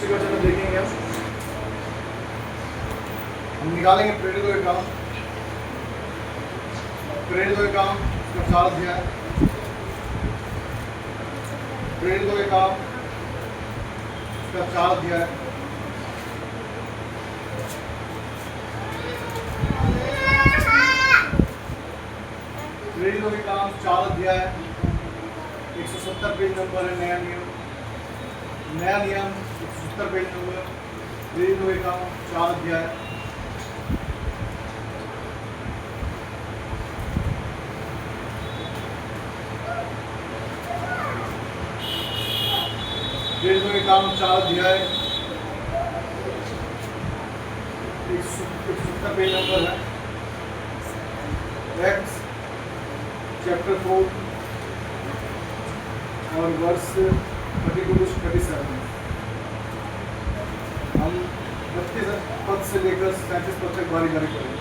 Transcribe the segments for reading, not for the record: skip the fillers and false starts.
दूसरे क्वेश्चन में देखेंगे हम निकालेंगे प्रेरितों के काम। प्रेरितों के काम इसका 4 अध्याय। प्रेरितों के काम इसका 4 अध्याय। प्रेरितों के काम 4 अध्याय 170 पेज नंबर है। नया नियम 170 पेज नंबर। प्रेरितों के काम 4 अध्याय। प्रेरितों के काम 4 अध्याय 170 पेज नंबर है। एक्ट्स चैप्टर 4 और वर्ष 32-37। हम 32 पद से लेकर 37 पद तक बारी बारी करेंगे।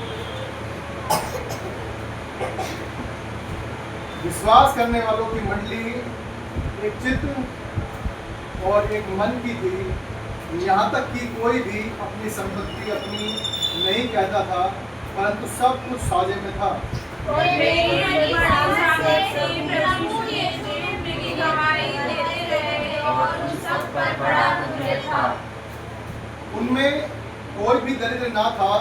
विश्वास करने वालों की मंडली एक चित्त और एक मन की थी, यहाँ तक कि कोई भी अपनी संपत्ति अपनी नहीं कहता था, परंतु सब कुछ साझे में था। उनमें कोई भी दरिद्र ना था,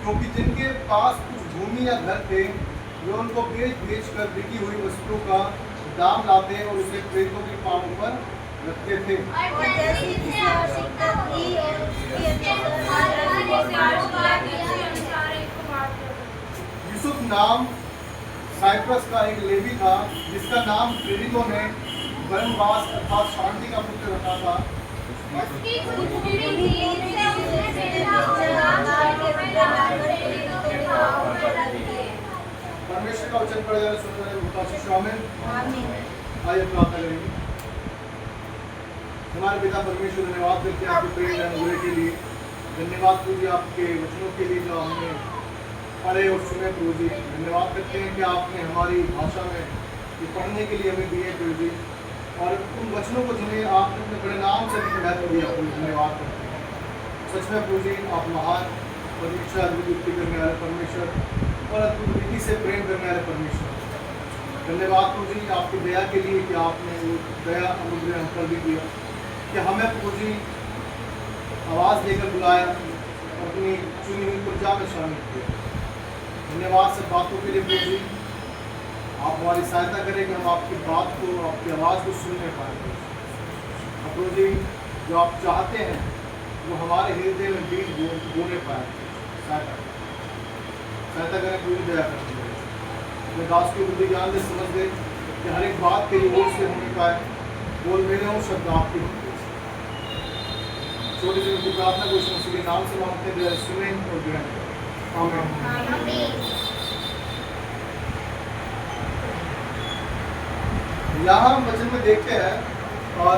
क्योंकि जिनके पास कुछ भूमि या घर थे वे उनको बेच कर बिकी हुई वस्तुओं का दाम लाते और उसे प्रेरितों के पांवों पर रखते थे। यूसुफ नाम साइप्रस का एक लेवी था, जिसका नाम प्रेरितों ने बरनबास अर्थात शांति का पुत्र रखा था। परमेश्वर का वचन पढ़े जाने सुनने वाले भूखा शामिल। आइए प्रार्थना करेंगे। हमारे पिता परमेश्वर, धन्यवाद करते हैं आपके प्रेम अनुग्रह के लिए। धन्यवाद प्रभु जी आपके वचनों के लिए जो हमने पढ़े और सुने प्रभु जी। धन्यवाद करते हैं कि आपने हमारी भाषा में ये पढ़ने के लिए हमें दिए प्रभु जी, और उन वचनों को जिन्हें आपने अपने बड़े नाम से महत्व दिया प्रभु। धन्यवाद करते हैं। सच में प्रभु जी आप महान परमेश्वर, अद्भुत युक्ति करने वाले परमेश्वर और अद्भुत रीति से प्रेम करने वाले परमेश्वर। धन्यवाद प्रभु जी आपकी दया के लिए कि आपने वो दया अनुग्रह हम पर भी किया, कि हमें प्रभु जी आवाज़ देकर बुलाया, अपनी चुनी हुई प्रजा में शामिल किया। धन्यवाद सब बातों के लिए प्रभु जी। आप हमारी सहायता करें कि हम आपकी बात को, आपकी आवाज़ को सुनने पाएँ। प्रभु जी जो आप चाहते हैं वो हमारे हृदय में बीज बोने पाए। सहायता करें, पूरी दया करें। अपने दास की बुद्धि ज्ञान से समझ दे कि हर एक बात के लिए से होने पाए। बोल मेरे हो शब्द आपके होंगे। छोटी सी उनकी प्रार्थना को यीशु के नाम से मांगते हैं, सुने और ग्रहण करें। आमीन। यहाँ हम वचन में देखते हैं, और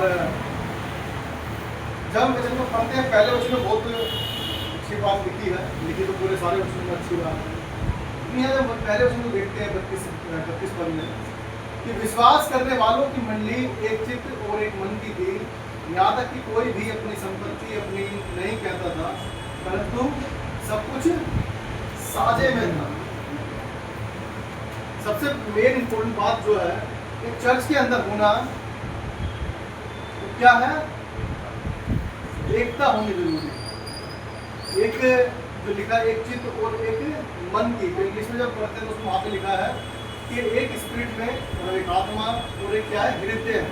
जब हम वचन में पढ़ते हैं, पहले वचन में बहुत अच्छी बात लिखी है, लिखी तो पूरे सारे वचन में अच्छी बात है। जब पहले वचन को देखते हैं 32 पद में, कि विश्वास करने वालों की मंडली एक चित्त और एक मन की थी, यहाँ तक कि कोई भी अपनी संपत्ति अपनी नहीं कहता था, परंतु सब कुछ साझे में था। सबसे मेन इंपॉर्टेंट बात जो है, एक चर्च के अंदर होना तो क्या है, एकता होनी जरूरी। एक जो लिखा है एक चित्त और एक मन की, तो इंग्लिश में जब पढ़ते हैं तो उसमें वहाँ पे लिखा है कि एक स्पिरिट में और एक आत्मा और एक क्या है, हृदय है।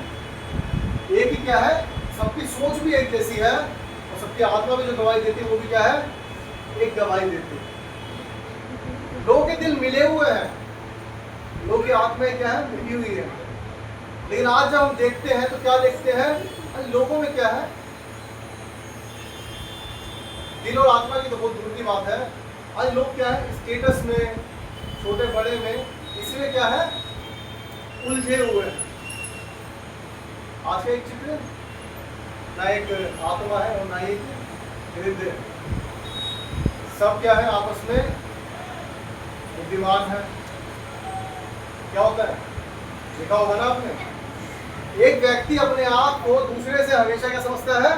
एक ही क्या है, सबकी सोच भी एक जैसी है, और सबकी आत्मा भी जो गवाही देती है वो भी क्या है, एक गवाही देती है। लोगों के दिल मिले हुए हैं, लोगों की आत्माएं क्या है, मिली हुई है। लेकिन आज जब हम देखते हैं तो क्या देखते हैं, लोगों में क्या है, दिल और आत्मा की तो बहुत दूर की बात है। आज लोग क्या है, स्टेटस में, छोटे बड़े में, इसमें क्या है, उलझे हुए हैं। आज का एक चित्र ना एक आत्मा है और ना एक हृदय। सब क्या है, आपस में बुद्धिमान है। क्या होता है, देखा होगा ना आपने, एक व्यक्ति अपने आप को दूसरे से हमेशा क्या समझता है,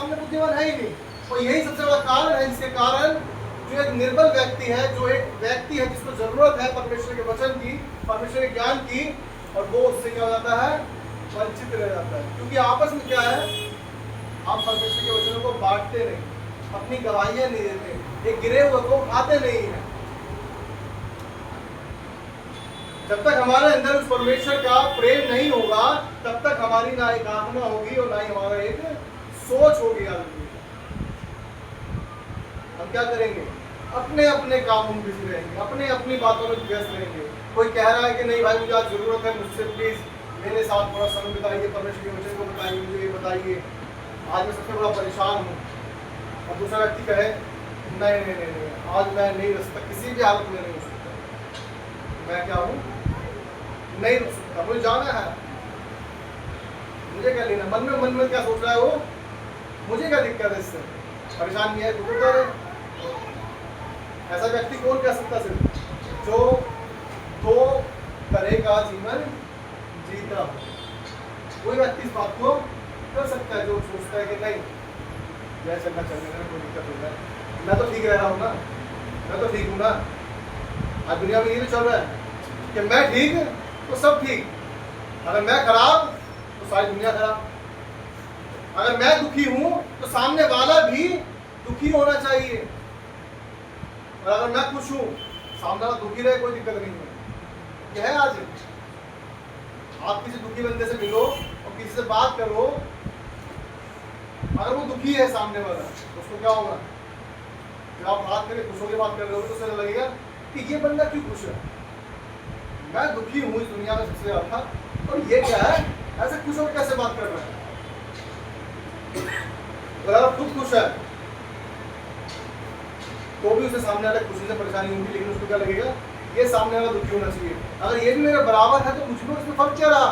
में बुद्धिमान है ही नहीं। और यही सबसे बड़ा कारण है जिसके कारण जो एक निर्बल व्यक्ति है, जो एक व्यक्ति है जिसको जरूरत है परमेश्वर के वचन की, परमेश्वर के ज्ञान की, और वो उससे क्या हो जाता है, वंचित रह जाता है। क्योंकि आपस में क्या है, आप परमेश्वर के वचनों को बांटते नहीं, अपनी गवाहियां नहीं देते, एक गिरे हुए को उठाते नहीं है। जब तक हमारे अंदर उस परमेश्वर का प्रेम नहीं होगा, तब तक हमारी ना एक आत्मा होगी और ना ही हमारा एक सोच होगी। हम क्या करेंगे, अपने अपने कामों में बिजी रहेंगे, अपने अपनी बातों में व्यस्त रहेंगे। कोई कह रहा है कि नहीं भाई मुझे आज जरूरत है, मुझसे प्लीज मेरे साथ थोड़ा समय बिताइए, परमेश्वर के वचन को बताइए, मुझे ये बताइए, आज मैं सबसे बड़ा परेशान हूँ। और दूसरा व्यक्ति कहे नहीं नहीं नहीं नहीं, आज मैं नहीं रह सकता, किसी भी हालत में नहीं हो सकता, मैं क्या हूँ, नहीं रुक सकता, मुझे जाना है, मुझे क्या लेना। मन में क्या सोच रहा है वो, मुझे क्या दिक्कत है इससे, परेशान नहीं है, दुखतर है। ऐसा व्यक्ति कौन कह सकता, सिर्फ जो दो तरह का जीवन जीता हो। कोई व्यक्ति इस बात को कर सकता है जो सोचता है कि नहीं यह चलना चलने में कोई दिक्कत होता है, मैं तो ठीक रह रहा हूँ ना, मैं तो ठीक हूँ ना। आज दुनिया में ये तो चल रहा है कि मैं ठीक तो सब ठीक, अगर मैं खराब तो सारी दुनिया खराब। अगर मैं दुखी हूं तो सामने वाला भी दुखी होना चाहिए, और अगर मैं खुश हूं सामने वाला दुखी रहे, कोई दिक्कत नहीं है। यह है आज। आप किसी दुखी बंदे से मिलो और किसी से बात करो, अगर वो दुखी है सामने वाला तो उसको क्या होगा, जब आप बात करें खुश होकर बात कर रहे हो तो उसे लगेगा कि ये बंदा क्यों खुश है, मैं दुखी हूँ इस दुनिया में सबसे ज्यादा, और ये क्या है, ऐसे खुश होकर कैसे बात कर रहा है। अगर खुद खुश है तो भी उसे सामने वाले खुशी से परेशानी होगी, लेकिन उसको क्या लगेगा, ये सामने वाला दुखी होना चाहिए। अगर ये भी मेरे बराबर है तो मुझमें उसमें फर्क क्या रहा।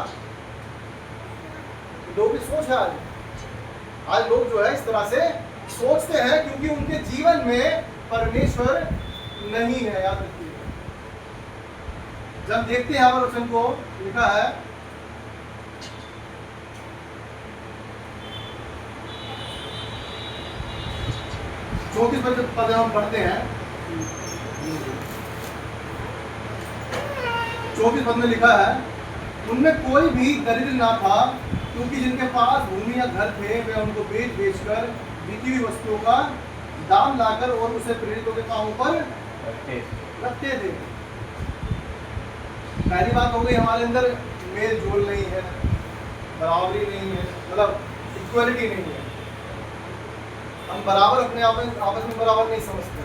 लोगों की सोच है आज लोग जो है इस तरह से सोचते हैं क्योंकि उनके जीवन में परमेश्वर नहीं है। याद रखिए, जब देखते हैं हमारे वचन को लिखा है, चौंतीस पद हम पढ़ते हैं, 24 पद में लिखा है, उनमें कोई भी दरिद्र ना था, क्योंकि जिनके पास भूमि या घर थे वे उनको बेचकर बिकी हुई वस्तुओं का दाम लाकर और उसे प्रेरितों के कामों पर रखते थे। पहली बात हो गई, हमारे अंदर मेल जोल नहीं है, बराबरी नहीं है, मतलब इक्वलिटी नहीं है, हम बराबर अपने आपस में बराबर नहीं समझते।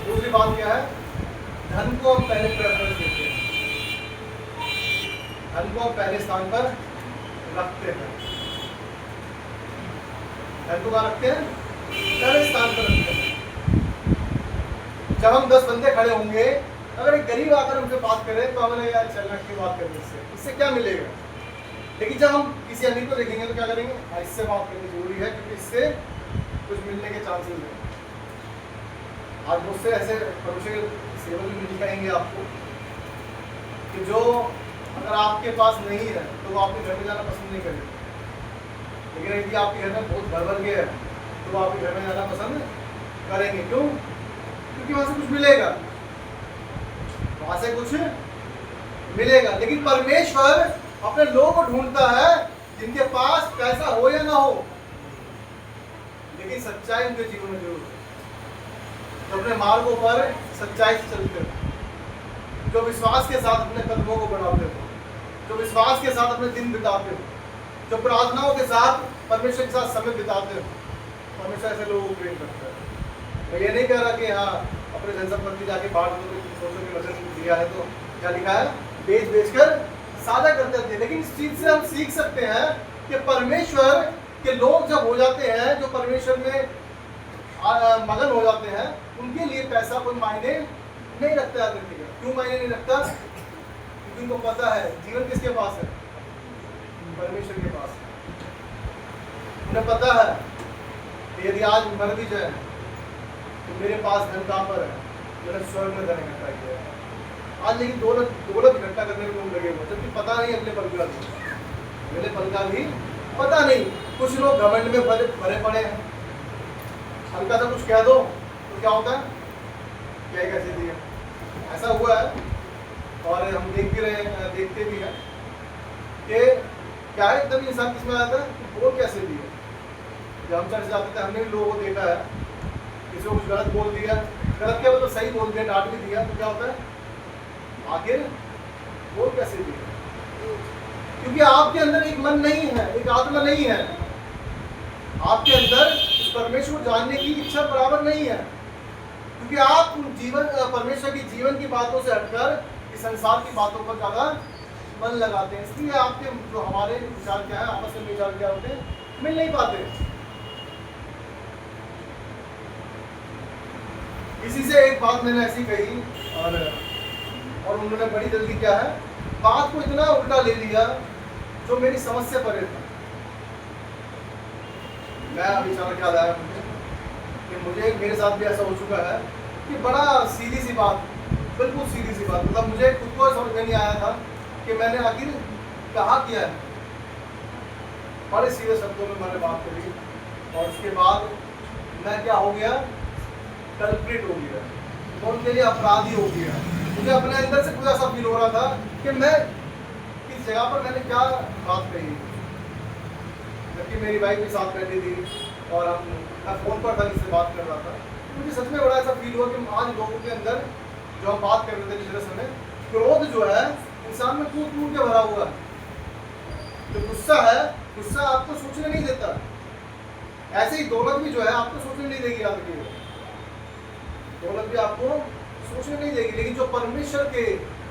दूसरी बात क्या है, धन को हम पहले प्रेफरेंस देते हैं, धन को हम पहले स्थान पर रखते हैं। धन को कहाँ रखते हैं, पहले स्थान पर रखते हैं। जब हम 10 बंदे खड़े होंगे, अगर एक गरीब आकर हमसे बात करे तो हमें यार चलना क्यों बात करने, इससे क्या मिलेगा। लेकिन जब हम किसी अमीर को देखेंगे तो क्या करेंगे, इससे बात करनी जरूरी है क्योंकि इससे कुछ मिलने के चांसेस हैं। आज मुझसे ऐसे परमेश्वर के सेवक भी मिल जाएंगे आपको कि जो अगर आपके पास नहीं है तो वो आपके घर में जाना पसंद नहीं करेंगे, लेकिन यदि आपके घर में बहुत भर गया है तो वो आपके घर में जाना पसंद करेंगे। क्यों? क्योंकि वहां से कुछ मिलेगा, वहां से कुछ मिलेगा। लेकिन परमेश्वर अपने लोगों को ढूंढता है जिनके पास पैसा हो या ना हो, लेकिन सच्चाई उनके जीवन में जरूर है, जो अपने मार्गों पर सच्चाई से चलते हो, जो विश्वास के साथ अपने कदमों को बढ़ाते हो, जो विश्वास के साथ अपने दिन बिताते हो, जो प्रार्थनाओं के साथ परमेश्वर के साथ समय बिताते हो। परमेश्वर ऐसे लोगों को प्रेम करता है। मैं ये नहीं कह रहा कि हाँ अपने जनसंपत्ति जाके बांट दो, सोचो कि वचन दिया है तो क्या लिखा है, बेच कर साझा करते थे। लेकिन इस चीज से हम सीख सकते हैं कि परमेश्वर के लोग जब हो जाते हैं, जो परमेश्वर में मगन हो जाते हैं, उनके लिए पैसा कोई मायने नहीं रखता है। क्यों मायने नहीं रखता? क्योंकि उनको पता है जीवन किसके पास है, परमेश्वर के पास है। उन्हें पता है कि यदि आज मर भी जाए तो मेरे पास धन कहाँ पर है, मैंने स्वर्ग में धन इकट्ठा किया है। आज लेकिन दौलत इकट्ठा करने में लोग लगे हुए, जबकि पता नहीं अगले पल का भी पता नहीं कुछ लोग घमंड में भरे भरे पड़े हैं, हल्का सा कुछ कह दो तो क्या होता है, क्या ही कैसे दिया। ऐसा हुआ है और हम देखते भी हैं कि क्या है एकदम इंसान किसमें आता है कि बोल कैसे दिए। जब हम चर्च जाते थे हमने भी लोगों को देखा है, किसी को कुछ गलत बोल दिया, गलत क्या मतलब सही बोल दिया, डांट भी दिया, तो क्या होता है आखिर बोल कैसे दिया। क्योंकि आपके अंदर एक मन नहीं है, एक आत्मा नहीं है, आपके अंदर इस परमेश्वर को जानने की इच्छा बराबर नहीं है। क्योंकि आप जीवन परमेश्वर की जीवन की बातों से हटकर इस संसार की बातों पर ज्यादा मन लगाते हैं, इसलिए आपके जो हमारे विचार क्या है, आपस में विचार क्या होते हैं, मिल नहीं पाते। इसी से एक बात मैंने ऐसी कही और उन्होंने बड़ी जल्दी क्या है बात को इतना उल्टा ले लिया जो मेरी समझ से परे था। मैं अभी अचानक याद आया कि मुझे मेरे साथ भी ऐसा हो चुका है कि बड़ा सीधी सी बात, बिल्कुल सीधी सी बात, मतलब मुझे खुद को समझ में नहीं आया था कि मैंने आखिर कहा किया है। बड़े सीधे शब्दों में मैंने बात करी और उसके बाद मैं क्या हो गया, कल्प्रिट हो गया, मैं उनके लिए अपराधी हो गया। मुझे अपने अंदर से कुछ ऐसा फील हो रहा था कि मैं किस जगह पर मैंने क्या बात कही, जबकि मेरी वाइफ भी साथ बैठी थी और मैं फ़ोन पर था जिससे बात कर रहा था। मुझे सच में बड़ा ऐसा फील हुआ कि आज लोगों के अंदर जो हम बात कर रहे थे पिछले समय, क्रोध जो है इंसान में कूट कूट के भरा हुआ है। जो गुस्सा है, गुस्सा आपको सोचने नहीं देता। ऐसे ही दौलत भी जो है आपको सोचने नहीं देगी, याद रखिएगा, दौलत भी आपको सोचने नहीं देगी। लेकिन जो परमेश्वर के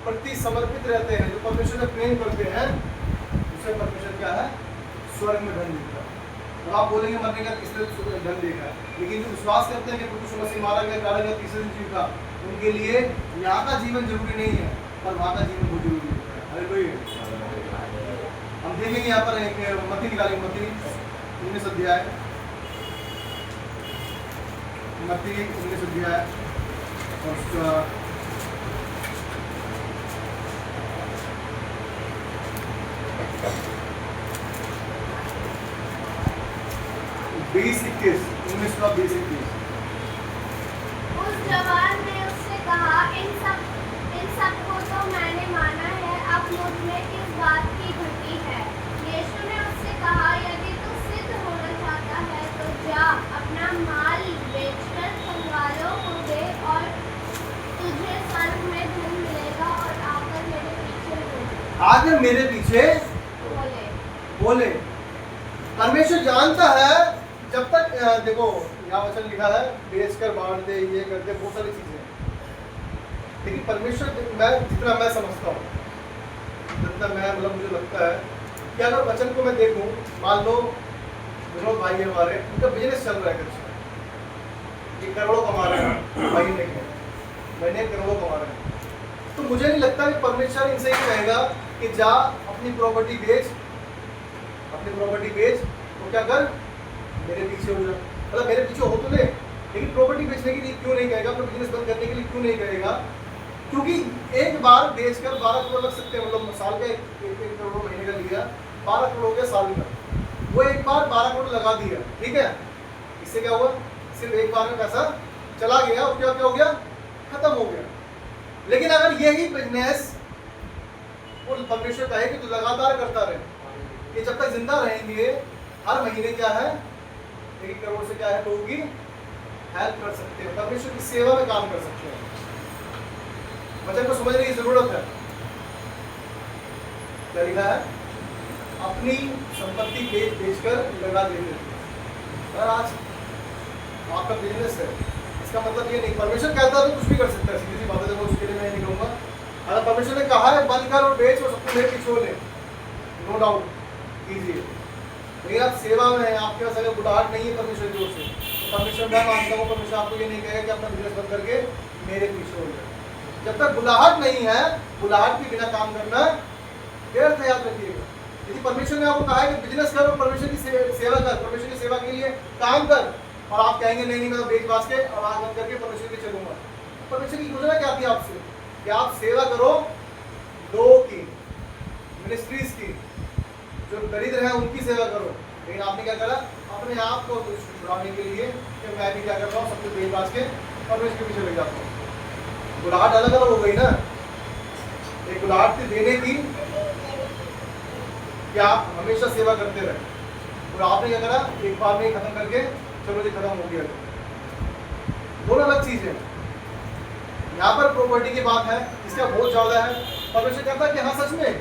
प्रति समर्पित रहते हैं, जो परमेश्वर में प्रेम करते हैं, उसे परमेश्वर क्या है, स्वर्ग में धन देता है। तो आप बोलेंगे मरने का किसने धन देखा है, लेकिन जो विश्वास करते हैं कि प्रभु यीशु मसीह मारा गया, काटा गया, तीसरे दिन जी उठा, उनके लिए यहाँ का जीवन जरूरी नहीं है, पर वहाँ का जीवन बहुत जरूरी होता है। हालेलुया। हम देखेंगे यहाँ पर एक मत्ती निकालेंगे, मत्ती 19 अध्याय, मत्ती 19 अध्याय और उसका 20-21, 19 का 20-21। उस जवान ने उससे कहा, इन सब को तो मैंने माना है, अब मुझ में किस बात की घटी है। यीशु ने उससे कहा, यदि तू सिद्ध होना चाहता है तो जा, अपना माल बेचकर कंगालों को दे और तुझे स्वर्ग में धन मिलेगा, और आकर मेरे पीछे हो। आकर मेरे पीछे बोले। परमेश्वर जानता है जब तक देखो यहाँ वचन लिखा है बेचकर बांट दे, ये कर दे, बहुत सारी चीजें। लेकिन परमेश्वर जितना मैं समझता हूँ, जितना मैं मतलब मुझे लगता है कि अगर वचन को मैं देखूं, मान लो विनोद भाई हमारे, उनका बिजनेस चल रहा है, ये करोड़ों कमा रहे हैं महीने करोड़ों कमा रहे हैं, तो मुझे नहीं लगता कि परमेश्वर इनसे ही कहेगा कि जा अपनी प्रॉपर्टी बेच, तो क्या कर मेरे पीछे हो जा। मतलब मेरे पीछे हो तो ले, लेकिन प्रॉपर्टी बेचने के लिए क्यों नहीं कहेगा, अपना बिजनेस बंद करने के लिए क्यों नहीं कहेगा? क्योंकि एक बार बेचकर 12 करोड़ लग सकते हैं, मतलब साल का एक करोड़ महीने का लिया, 12 करोड़ हो गया साल का, वो एक बार 12 करोड़ लगा दिया, ठीक है, इससे क्या हुआ, सिर्फ एक बार में पैसा चला गया और क्या हो गया, खत्म हो गया। लेकिन अगर यही बिजनेस वो परमेश्वर कहे कि तू लगातार करता रहे, ये जब तक जिंदा रहेंगे, हर महीने क्या है 1 करोड़ से क्या है लोगों की हेल्प कर सकते हैं, परमेश्वर की सेवा में काम कर सकते हैं। वचन को समझने की जरूरत है। क्या लिखा है, अपनी संपत्ति बेचकर लगा देते थे। और आज आपका बिजनेस है, इसका मतलब ये नहीं परमेश्वर कहता है तो कुछ भी कर सकता है, सीधी सी बात है, उसके लिए मैं नहीं कहूँगा। अगर परमेश्वर ने कहा है बंद कर और बेच और सबको मेरे पीछे ले, नो डाउट कीजिए, लेकिन आप सेवा में हैं, आपके पास अगर बुढ़ाहट नहीं है परमेश्वर की ओर से, तो परमेश्वर मैं मानता हूँ परमेश्वर आपको ये नहीं कहेगा कि अपना बिजनेस बंद करके मेरे पीछे हो जाए। जब तक बुलाहट नहीं है, बुलाहट के बिना काम करना व्यर्थ है, याद रखिएगा। यदि परमेश्वर ने आपको कहा है कि बिजनेस करो, परमेश्वर की सेवा कर, परमेश्वर की सेवा के लिए काम कर, और आप कहेंगे नहीं मैं बेच बाच के और आग बंद करके परमेश्वर के चलूंगा, परमेश्वर की योजना क्या थी आपसे कि आप सेवा करो लोगों की, मिनिस्ट्रीज की, जो दरिद्र हैं उनकी सेवा करो, लेकिन आपने क्या करा, अपने आप को छुड़ाने के लिए कि मैं भी क्या करता हूँ, सब कुछ बेच बाज के परमेश्वर के पीछे लग जाता हूँ। बुलाहट अलग अलग हो गई ना। एक बुलाहट थी देने की कि आप हमेशा सेवा करते रहे, और आपने क्या करा, एक बार में ही खत्म करके चलो जी खत्म हो गया। दोनों अलग चीज है। यहाँ पर प्रॉपर्टी की बात है, इसका बहुत ज्यादा है। परमेश्वर कहता है कि हाँ सच में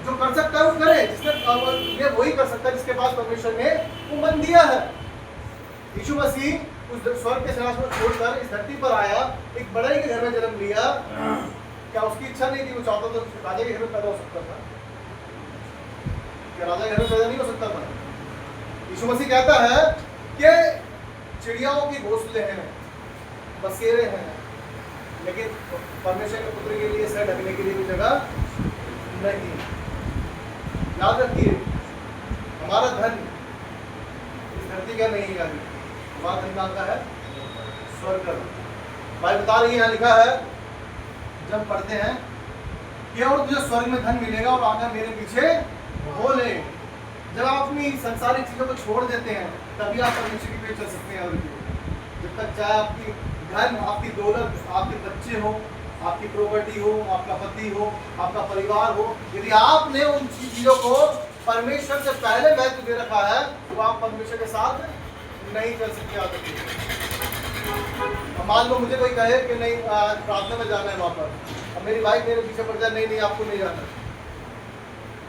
जो कर सकता है वो करे, जिसने ये वही कर सकता है जिसके पास परमेश्वर ने वो मन दिया है। यीशु मसीह उस स्वर्ग के सिंहासन को छोड़कर इस धरती पर आया, एक बड़ाई के घर में जन्म लिया। क्या उसकी इच्छा नहीं थी, वो चाहता तो राजा के घर में पैदा हो सकता था? क्या राजा के घर में पैदा नहीं हो सकता था? यीशु मसीह कहता है कि चिड़ियाओं के घोंसले हैं, बसेरे हैं, लेकिन परमेश्वर के पुत्र के लिए सर ढकने के लिए भी जगह नहीं। याद रखिए, हमारा धन इस धरती का नहीं है, हमारा धन कहाँ का है? स्वर्ग का। भाई बता रही है, यहाँ लिखा है जब पढ़ते हैं कि और तुझे स्वर्ग में धन मिलेगा और आकर मेरे पीछे बोले। जब आप अपनी संसारिक चीजों को छोड़ देते हैं तभी आप परमेश्वर की पीछे चल सकते हैं। और जब तक चाहे आपकी धन, आपकी दौलत, आपके बच्चे हो, आपकी प्रॉपर्टी हो, आपका पति हो, आपका परिवार हो, यदि आपने उन चीजों को परमेश्वर से पहले महत्व दे रखा है तो आप परमेश्वर के साथ नहीं चल सकते। मान लो मुझे कोई कहे कि नहीं प्रार्थना में जाना है वहाँ पर, अब मेरी वाइफ मेरे पीछे पड़ जाए, नहीं नहीं आपको नहीं जाना,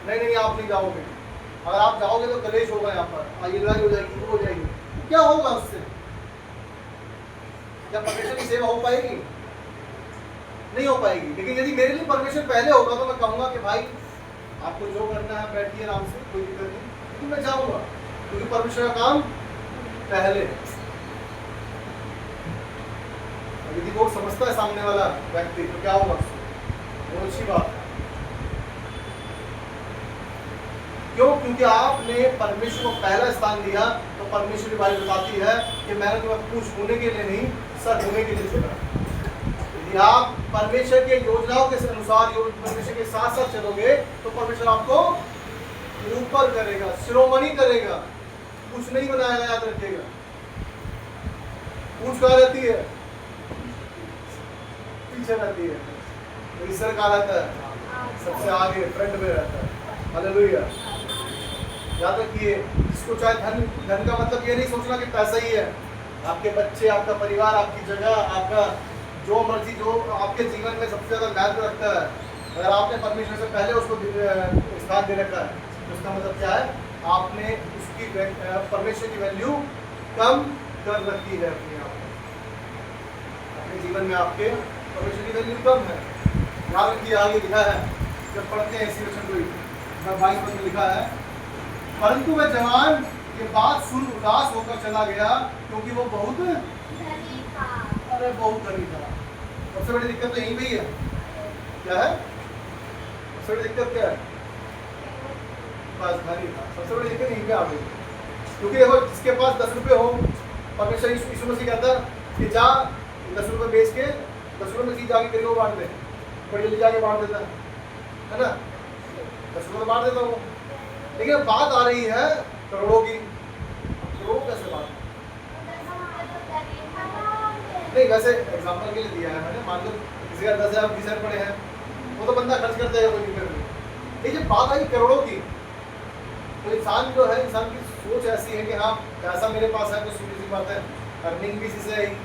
नहीं नहीं आप नहीं जाओगे, अगर आप जाओगे तो कलेश होगा यहाँ पर, ये लड़ाई हो जाएगी, वो हो जाएगी, तो क्या होगा उससे? क्या परमेश्वर की सेवा हो पाएगी? नहीं हो पाएगी। लेकिन यदि मेरे लिए परमेश्वर पहले होगा तो मैं कहूँगा कि भाई आपको जो करना है बैठिए आराम से, कोई दिक्कत नहीं, लेकिन मैं जाऊँगा क्योंकि परमेश्वर का काम पहले है। यदि वो समझता है सामने वाला व्यक्ति तो क्या होगा उससे? बहुत अच्छी बात है। क्यों? क्योंकि आपने परमेश्वर को पहला स्थान दिया। तो परमेश्वर की बात बताती है कि मैंने तुम्हें पूछ होने के लिए नहीं, सर होने के लिए चुना। यदि आप परमेश्वर के योजनाओं के अनुसार परमेश्वर के साथ साथ चलोगे तो परमेश्वर आपको ऊपर करेगा, शिरोमणि करेगा, कुछ नहीं बनाएगा। याद रखिएगा, पूछ कहाँ रहती है? पीछे रहती है। तो ईश्वर कहाँ रहता है? सबसे आगे, फ्रंट में रहता है। हालेलुया। याद रखिए, इसको चाहे धन का मतलब ये नहीं सोचना कि पैसा ही है। आपके बच्चे, आपका परिवार, आपकी जगह, आपका जो मर्जी, जो आपके जीवन में सबसे ज्यादा महत्व रखता है, अगर आपने परमेश्वर से पहले उसको स्थान दे रखा है तो उसका मतलब क्या है? आपने उसकी परमेश्वर की वैल्यू कम कर रखी है अपने जीवन में। आपके परमेश्वर की वैल्यू कम है। याद रखिए, आगे लिखा है, जब पढ़ते हैं इसी वचन को 22 में लिखा है, परंतु वह जवान ये बात सुन उदास होकर चला गया क्योंकि वो बहुत धनी था। अरे बहुत धनी था। सबसे बड़ी दिक्कत तो यहीं पे ही है। क्या है सबसे बड़ी दिक्कत? क्या है? बस धनी था। सबसे बड़ी दिक्कत यहीं पे आ गई। क्योंकि देखो, जिसके पास 10 रुपये हो, परमेश्वर यीशु मसीह कहता कि जा 10 रुपये बेच के 10 रुपये में चीज जाके गरीबों को बांट दे। बड़ी जल्दी जाके बांट देता है ना, 10 रुपये बांट देता वो। लेकिन बात आ रही है करोड़ों की। करोड़ों कैसे बात? नहीं, वैसे एग्जांपल के लिए दिया है मैंने। मान लो किसी का 10,000 20,000 पड़े हैं, वो तो बंदा खर्च करता है, कोई दिक्कत नहीं। लेकिन बात आई करोड़ों की, तो इंसान जो है, इंसान की सोच ऐसी है कि हाँ पैसा मेरे पास है तो सीधी सी बात है, अर्निंग भी इसी से आई।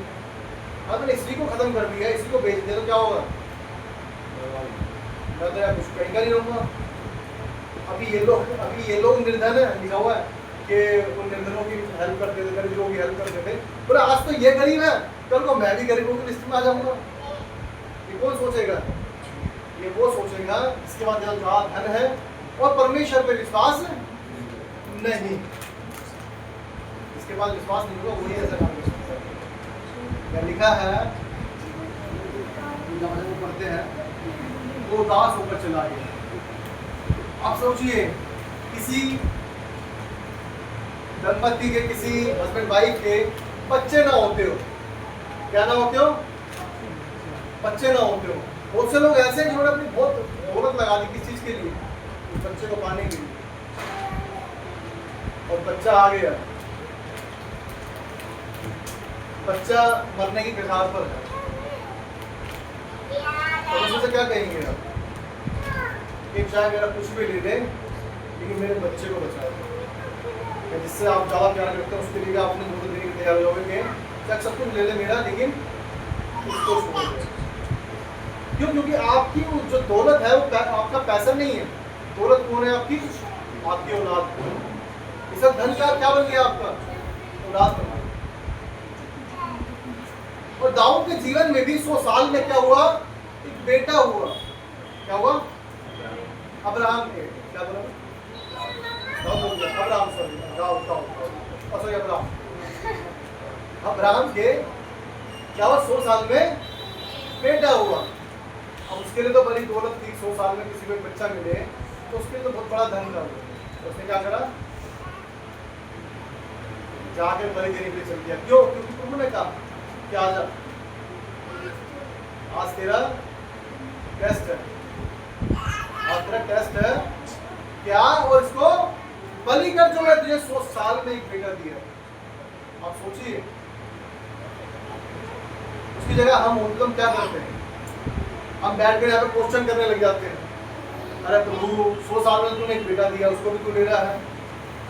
हाँ, मैंने इसी को खत्म कर दिया, इसी को बेच दिया तो क्या होगा? मैं तो यार कुछ कहीं का नहीं रहूँगा। अभी ये लोग निर्धन है, लिखा हुआ है कि उन निर्धनों की हेल्प करते थे, गरीबों की हेल्प करते थे। बोले आज तो ये गरीब है, कल को मैं भी गरीबों की लिस्ट में आ जाऊंगा। ये कौन सोचेगा? ये वो सोचेगा इसके बाद जहाँ धन है और परमेश्वर पे विश्वास नहीं, इसके बाद विश्वास नहीं होगा, वही ऐसा काम कर सकता है। क्या लिखा है? जब पढ़ते हैं, वो उदास होकर चला गया। आप सोचिए, किसी दंपति के, किसी हस्बैंड वाइफ के बच्चे ना होते हो, क्या ना होते हो? बच्चे ना होते हो। बहुत से लोग ऐसे हैं जिन्होंने अपनी बहुत दौलत लगा दी किस चीज के लिए? बच्चे को पाने के लिए। और बच्चा आ गया, बच्चा मरने की कगार पर है, तो उससे क्या कहेंगे आप कि चाहे मेरा कुछ भी ले दे लेकिन मेरे बच्चे को बचा दो, जिससे आप ज़्यादा प्यार करते हैं उसके लिए आपने जो देने के तैयार हो जाओगे चाहे सब कुछ ले ले मेरा लेकिन उसको छोड़ दे। क्यों? क्योंकि आपकी वो जो दौलत है वो आपका पैसा नहीं है, दौलत कौन है आपकी? आपकी औलाद। इस धन का क्या बन गया? आपका औलाद बन गया। और दाऊद के जीवन में भी 100 साल में क्या हुआ? एक बेटा हुआ। क्या हुआ? अब्राहम के क्या बोला? अब्राहम सॉरी अब्राहम के क्या हुआ? 100 साल में बेटा हुआ। अब उसके लिए तो बड़ी दौलत थी, 100 साल में किसी को एक बच्चा मिले तो उसके लिए तो बहुत बड़ा धन था। तो उसने क्या करा? जाकर बलि देने के लिए चल दिया। क्यों? क्योंकि उन्होंने कहा कि आज तेरा टेस्ट है, आज तेरा टेस्ट है क्या? और इसको बलि कर जो है तुझे 100 साल में एक बेटा दिया। आप सोचिए उसकी जगह हम क्या करते हैं? हम बैठ कर यहाँ पे क्वेश्चन करने लग जाते हैं, अरे प्रभु 100 साल में तूने एक बेटा दिया, उसको भी तू ले रहा है,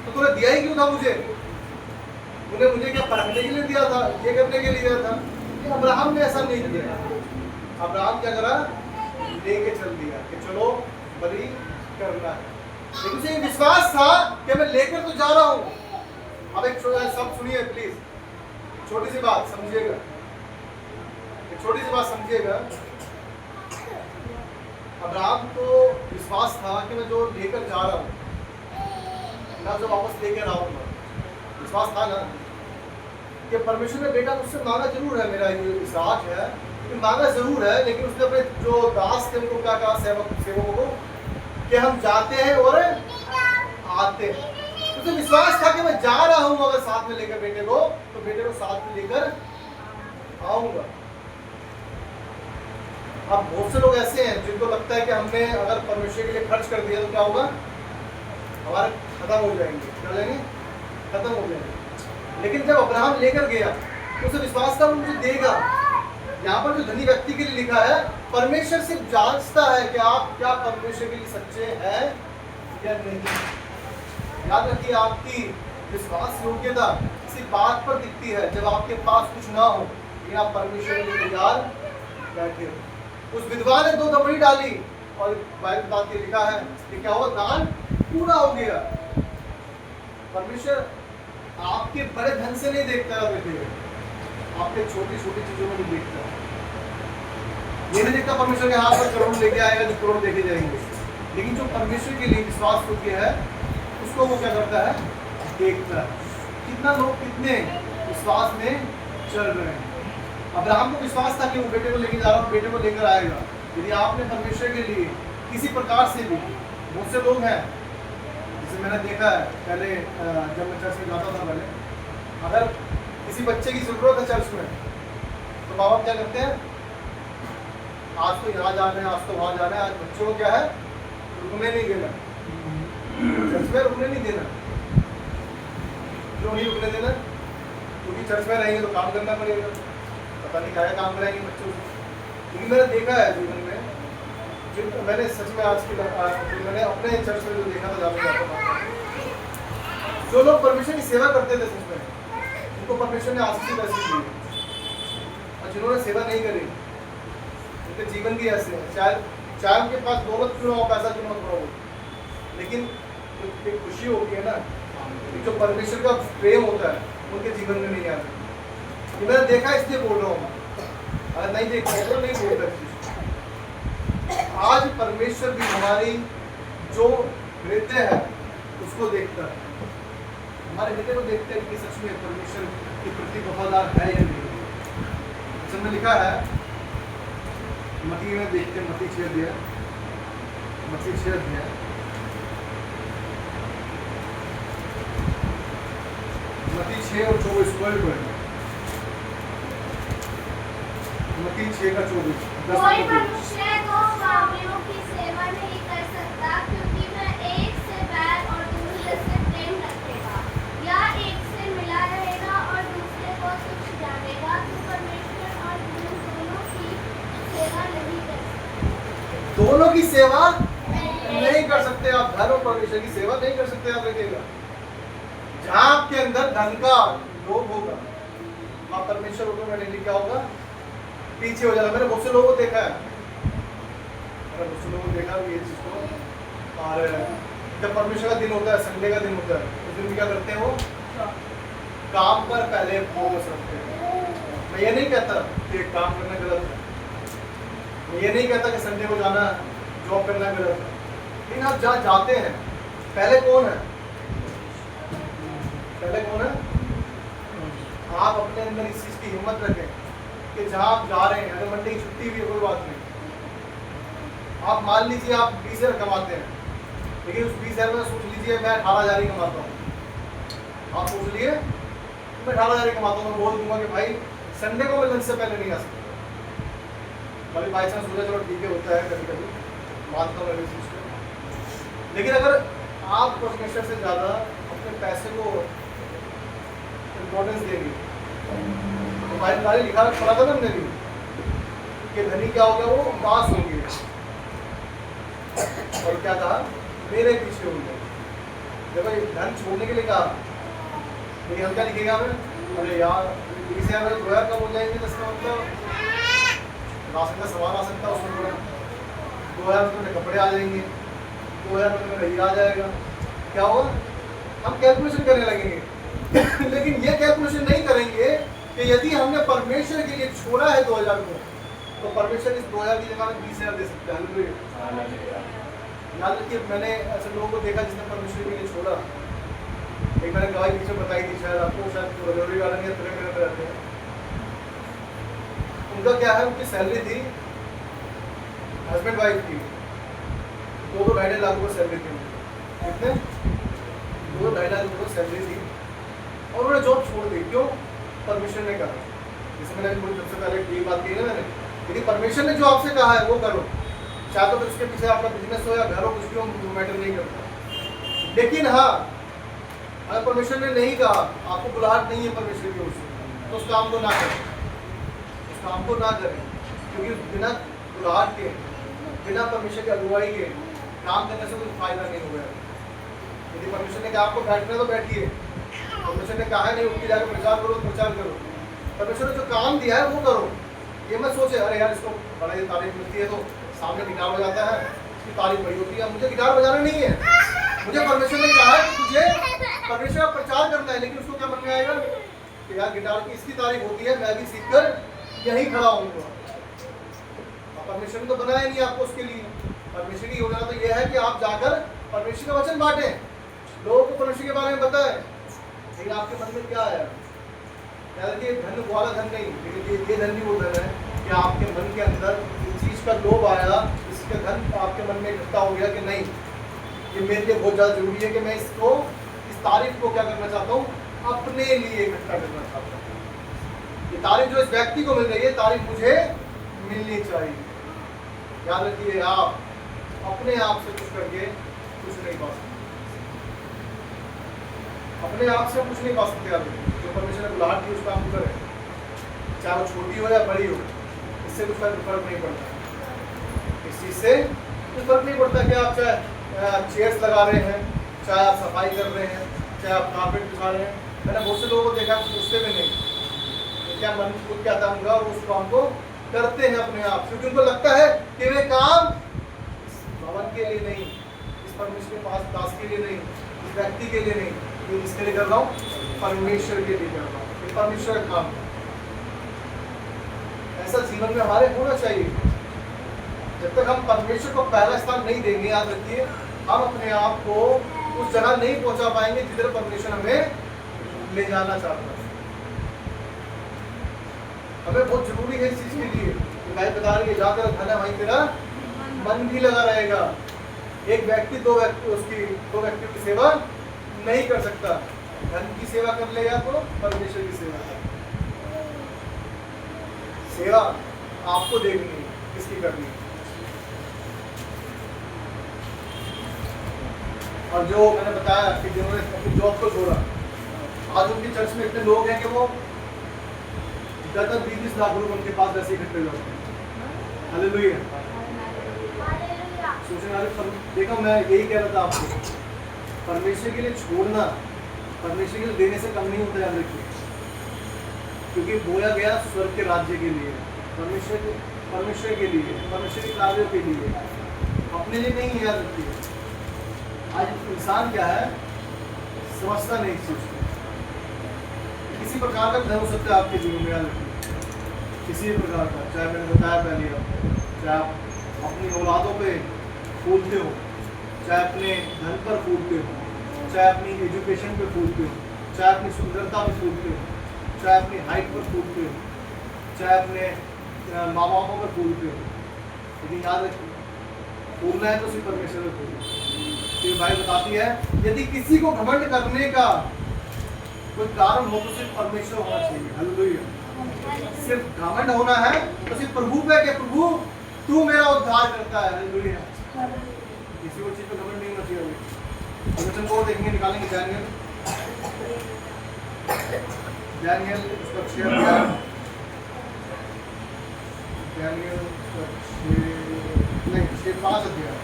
तो तूने दिया ही क्यों था मुझे? तूने मुझे क्या परखने के लिए दिया था? ये करने के लिए दिया था? अब्राहम ने ऐसा नहीं किया। अब्राहम क्या करा? लेके चल दिया कि चलो बलि करना है, लेकिन उसे विश्वास था कि मैं लेकर तो जा रहा हूँ। अब एक सब सुनिए प्लीज, छोटी सी बात समझिएगा, एक छोटी सी बात समझिएगा। अब्राहम को विश्वास था कि मैं जो लेकर जा रहा हूँ मैं जो वापस लेकर आऊंगा। विश्वास था ना कि परमेश्वर ने बेटा मुझसे मांगा जरूर है, मेरा ये इसहाक है, मांगा जरूर है, लेकिन उसने अपने जो दास थे उनको क्या कहा, सेवकों को, कि हम जाते हैं और आते हैं। उसे विश्वास था कि मैं जा रहा हूं अगर साथ में लेकर बेटे को, तो बेटे को साथ में लेकर आऊंगा। अब बहुत से लोग ऐसे हैं जिनको लगता है कि हमने अगर परमेश्वर के लिए खर्च कर दिया तो क्या होगा? हमारे खत्म हो जाएंगे, क्या लेंगे? खत्म हो जाएंगे। लेकिन जब अब्राहम लेकर गया तो उसे विश्वास था वो मुझे देगा। यहाँ पर जो धनी व्यक्ति के लिए लिखा है, परमेश्वर सिर्फ जांचता है कि आप क्या परमेश्वर के लिए सच्चे हैं या नहीं। याद रखिए, आपकी विश्वास योग्यता इसी बात पर दिखती है जब आपके पास कुछ ना हो लेकिन आप परमेश्वर के लिए तैयार बैठे हो। उस विधवा ने 2 दमड़ी डाली और बाइबल बात के लिखा है कि क्या हुआ? दान पूरा हो गया। परमेश्वर आपके बड़े धन से नहीं देखता है बेटे, आपके छोटी छोटी चीजों में नहीं देखता। ये नहीं देखता परमेश्वर के हाथ पर करोड़ लेके आएगा जो करोड़ लेके जाएंगे, लेकिन जो परमेश्वर के लिए विश्वास योग्य है उसको वो क्या करता है? देखता है। कितना लोग कितने विश्वास में चल रहे हैं। अब्राहम को विश्वास था कि वो बेटे को लेके जा रहा हूँ, बेटे को लेकर आएगा। यदि आपने परमेश्वर के लिए किसी प्रकार से भी, बहुत से लोग हैं जिसे मैंने देखा है पहले जब मैं चर्च में जाता था पहले, अगर किसी बच्चे की जरूरत है चर्च में तो माँ बाप क्या करते हैं? आज तो यहाँ जाना है, आज तो वहाँ जाना है, आज बच्चों को क्या है? रुकने नहीं देना, चर्च में रुकने नहीं देना। क्यों नहीं रुकने देना? क्योंकि चर्च में रहेंगे तो काम करना पड़ेगा, पता नहीं क्या काम कराएंगे बच्चों से। क्योंकि मैंने देखा है जीवन में, जो मैंने सच में आज की मैंने अपने चर्च में जो देखा था, जाता था, जो लोग परमेश्वर की सेवा करते थे सच में, उनको परमेश्वर ने आशीष ऐसी दी, और जिन्होंने सेवा नहीं करी उनके जीवन भी ऐसे है। चाहे उनके पास दौलत क्यों ना हो, पैसा क्यों ना हो, लेकिन एक खुशी होती है ना, जो परमेश्वर का प्रेम होता है उनके जीवन में नहीं आता। ये मैंने देखा इसलिए बोल रहा हूँ, अगर नहीं देखा तो नहीं बोल सकती। आज परमेश्वर भी हमारी जो हृदय है उसको देखता है, हमारे हृदय को देखते हैं कि सच में परमेश्वर के प्रति वफादार है या नहीं। इसमें लिखा है, मती में देखते हैं, मती 6 अध्याय, मती 6 अध्याय, मती 6 और 24 पढ़े। मती 6 का 24। कोई मनुष्य 2 स्वामियों की सेवा नहीं कर सकता, क्योंकि वह एक से बैर और दूसरे से प्रेम रखेगा सकते आप धन और परमेश्वर की सेवा नहीं कर सकते। याद रखिएगा, जहां आपके अंदर धन का लोभ होगा, आप परमेश्वर ऑटोमेटिकली क्या होगा, पीछे हो जाएगा। मैंने बहुत से लोगों को देखा है, मैंने बहुत से लोगों को देखा ये चीज को। और जब परमेश्वर का दिन होता है, संडे का दिन होता है, उस दिन क्या करते हैं, वो काम पर पहले फोकस रखते हैं। मैं ये नहीं कहता कि काम करना गलत है, मैं ये नहीं कहता कि संडे को जाना जॉब करना गलत है, लेकिन आप जहाँ जाते हैं पहले कौन है, पहले कौन है? आप अपने अंदर इस चीज की हिम्मत रखें कि जहाँ आप जा रहे हैं, अगर मंडे की छुट्टी भी है कोई बात नहीं, आप मान लीजिए आप 20,000 कमाते हैं, लेकिन उस 20,000 में सोच लीजिए मैं 18,000 ही कमाता हूँ। आप सोच लिए मैं 18,000 ही कमाता हूँ, मैं बोल दूंगा कि भाई संडे को मैं लंच से पहले नहीं आ सकता। कभी बाई चांस हो जाए, चलो ठीक है, होता है कभी कभी, मानता हूँ मैं इस चीज़ को। लेकिन अगर आप परमेश्वर से ज़्यादा अपने पैसे को इम्पोर्टेंस देंगे, तो भाई लिखा पढ़ा था ना हमने भी कि धनी क्या हो गया, वो उदास होंगे और क्या कहा, मेरे पीछे होंगे। देखो ये धन छोड़ने के लिए कहा, लेकिन हम क्या लिखेगा हमें, अरे यार 20,000 में 2,000 कम हो जाएंगे, तो इसका मतलब राशन का सामान आ सकता है उसमें, 2,000 में कपड़े आ जाएंगे, 2,000 में रही आ जाएगा। क्या होगा, हम कैलकुलेशन करने लगेंगे। लेकिन ये कैलकुलेशन नहीं करेंगे कि यदि हमने परमेश्वर के लिए छोड़ा है 2,000 को, तो परमेश्वर इस 2,000 की जगह में 20,000 दे सकते हैं। याद रखिए, मैंने ऐसे लोगों को देखा जिसने परमेश्वर के लिए छोड़ा। एक मैंने गवाही पीछे बताई थी, शायद आपको, शायद रजौरी गार्डन या तरह में रहते हैं। उनका क्या है, उनकी सैलरी थी हस्बैंड वाइफ की 2-2.5 लाख रुपये सैलरी थी। कितने? 2-2.5 लाख रुपये सैलरी थी, और उन्होंने जॉब छोड़ दी। क्यों? परमेश्वर ने कहा। जैसे मैंने थोड़ी सबसे पहले यही बात कही ना मैंने, यदि परमेश्वर ने जो आपसे कहा है वो करो, चाहे तो उसके पीछे आपका बिजनेस हो या घर हो, कुछ भी हो, मैटर नहीं करता। लेकिन हाँ, अगर परमेश्वर ने नहीं कहा, आपको बुलाहट नहीं है परमेश्वर की ओर से, तो उस काम को ना करें, उस काम को ना करें, क्योंकि बिना बुलाहट के, बिना परमेश्वर की अगुवाई के काम करने से कोई फायदा नहीं होगा। यदि परमेश्वर ने कहा आपको बैठना है तो बैठिए, परमेश्वर ने कहा है नहीं उठ के जाकर प्रचार करो, प्रचार करो। परमेश्वर ने जो काम दिया है वो करो। ये मत सोचे अरे यार इसको बड़ा ही तारीफ मिलती है तो सामने गिटार बजाता है, इसकी तारीफ बड़ी होती है, मुझे गिटार बजाना नहीं है। मुझे परमेश्वर ने कहा है कि तुझे परमेश्वर का प्रचार करना है, लेकिन उसको क्या मन में आएगा कि यार गिटार की इसकी तारीफ होती है, मैं भी सीखकर यहीं खड़ा होऊंगा। परमेश्वर ने तो बनाया नहीं आपको उसके लिए। परमेश्वर की योजना तो यह है कि आप जाकर परमेश्वर का वचन बांटें, लोगों को परमेश्वर के बारे में बताएं। लेकिन आपके मन में क्या है, यार कि धन वाला धन नहीं, लेकिन ये धन भी वो धन है कि आपके मन के अंदर इस चीज का लोभ आया, इसका धन आपके मन में इकट्ठा हो गया कि नहीं, ये मेरे लिए बहुत ज़्यादा जरूरी है कि मैं इसको, इस तारीफ को क्या करना चाहता हूँ, अपने लिए इकट्ठा करना चाहता हूँ। ये तारीफ जो इस व्यक्ति को मिल रही है, तारीफ मुझे मिलनी चाहिए। याद रखिए, आप अपने आप से कुछ करके कुछ नहीं पा सकते, अपने आप से कुछ नहीं पा सकते। याद रखिए, जो परमेश्वर ने बुलाहट दी उस काम को करें, चाहे वो छोटी हो या बड़ी हो, इससे कुछ फर्क नहीं पड़ता। इस चीज़ से कुछ फर्क नहीं पड़ता कि आप चाहे चेयर्स लगा रहे हैं, चाहे आप सफाई कर रहे हैं, चाहे आप कारपेट बिछा रहे हैं। मैंने बहुत से लोगों को देखा पूछते भी नहीं, क्या मन खुद क्या होगा, और उस काम को करते हैं अपने आप, क्योंकि उनको लगता है कि वे काम इस भवन के लिए नहीं, इस परमेश्वर के पास दास के लिए नहीं, इस व्यक्ति के लिए नहीं, ये इसके लिए कर रहा हूँ, परमेश्वर के लिए कर रहा हूँ, ये परमेश्वर का काम। ऐसा जीवन में हमारे होना चाहिए। जब तक हम परमेश्वर को पहला स्थान नहीं देंगे, याद रखिए, हम अपने आप को उस जगह नहीं पहुंचा पाएंगे जिधर परमेश्वर हमें ले जाना चाहता है। हमें बहुत जरूरी है इस चीज के लिए, मैं बता रही है, जहाँ तेरा धन है वहीं तेरा मन भी लगा रहेगा। एक व्यक्ति दो व्यक्तियों की सेवा नहीं कर सकता। धन की सेवा कर ले या तो परमेश्वर की सेवा कर। सेवा आपको देखनी है, किसकी करनी है। और जो मैंने बताया कि जिन्होंने अपनी जॉब को छोड़ा, आज उनके चर्च में इतने लोग हैं कि वो 10-20 लाख रुपए उनके पास वैसे इकट्ठे हो जाते हैं। हालेलुया। सोचने वाले देखो, मैं यही कह रहा था आपको, परमेश्वर के लिए छोड़ना परमेश्वर के लिए देने से कम नहीं होता, याद रखिए। क्योंकि बोया गया स्वर्ग के राज्य के लिए, परमेश्वर के लिए, परमेश्वर के कार्यों के लिए, अपने लिए नहीं है, याद रखिए। आज इंसान क्या है, समझता नहीं इस चीज को। किसी प्रकार का धन हो सकता है आपके जीवन में, याद रखिए, किसी भी प्रकार का, चाहे मैंने बताया पहले आपको, चाहे आप अपनी औलादों पे फूलते हो, चाहे अपने धन पर फूलते हो, चाहे अपनी एजुकेशन पे फूलते हो, चाहे अपनी सुंदरता पे फूलते हो, चाहे अपनी हाइट पर फूलते हो, चाहे अपने माँ बापों पर फूलते हो, लेकिन याद रखिए, फूलना है तो सिर्फ परमेश्वर पर फूलो। तो भाई बताती है, यदि किसी को घमंड करने का कोई कारण हो तो सिर्फ परमेश्वर होना चाहिए। हालेलुया। सिर्फ घमंड होना है तो सिर्फ प्रभु पे, कि प्रभु तू मेरा उद्धार करता है। हालेलुया। किसी और चीज पे घमंड नहीं होना चाहिए। वचन को देखेंगे, निकालेंगे दानियल उसका 6 अध्याय, दानियल उसका 5 अध्याय,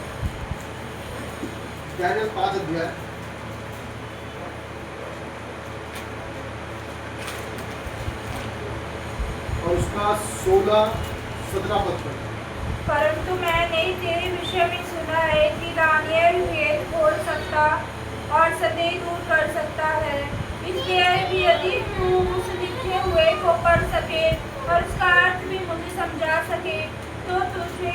दानियल 5 अध्याय और उसका 16-17 पद पर। परंतु मैंने तेरे विषय में सुना है कि दानियल भेद खोल सकता और संदेह दूर कर सकता है। इसलिए भी यदि तू उस लिखे हुए को पढ़ सके और उसका अर्थ भी मुझे समझा सके, तो तुझे